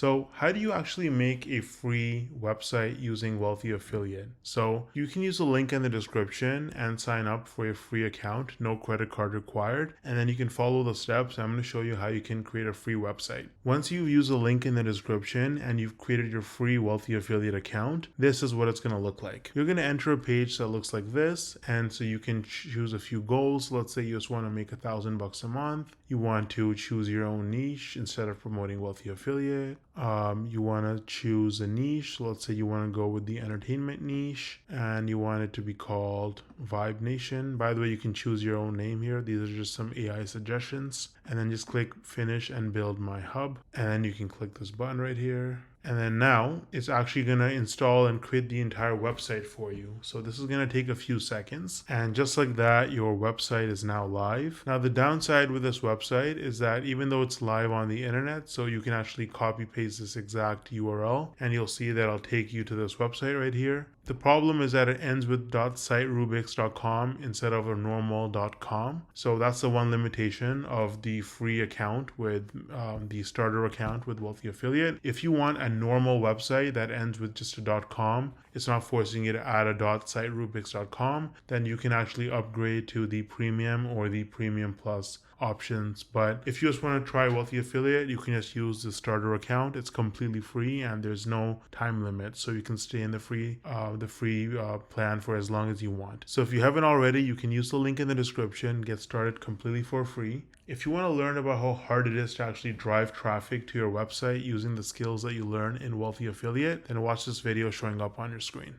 So how do you actually make a free website using Wealthy Affiliate? So you can use a link in the description and sign up for a free account, no credit card required, and then you can follow the steps. I'm going to show you how you can create a free website. Once you use a link in the description and you've created your free Wealthy Affiliate account, this is what it's going to look like. You're going to enter a page that looks like this, and so you can choose a few goals. Let's say you just want to make $1,000 a month. You want to choose your own niche instead of promoting Wealthy Affiliate. You want to choose a niche. Let's say you want to go with the entertainment niche and you want it to be called Vibe Nation. By the way, you can choose your own name here. These are just some AI suggestions. And then just click finish and build my hub. And then you can click this button right here. And then now it's actually going to install and create the entire website for you. So this is going to take a few seconds. And just like that, your website is now live. Now the downside with this website is that even though it's live on the internet, so you can actually copy paste this exact URL and you'll see that it'll take you to this website right here. The problem is that it ends with .siterubix.com instead of a normal .com. So that's the one limitation of the free account with the starter account with Wealthy Affiliate. If you want a normal website that ends with just a .com, it's not forcing you to add a .siterubix.com, then you can actually upgrade to the premium or the premium plus options. But if you just want to try Wealthy Affiliate, you can just use the starter account. It's completely free and there's no time limit, so you can stay in the free plan for as long as you want. So if you haven't already, you can use the link in the description, get started completely for free. If you want to learn about how hard it is to actually drive traffic to your website using the skills that you learn in Wealthy Affiliate, then watch this video showing up on your screen.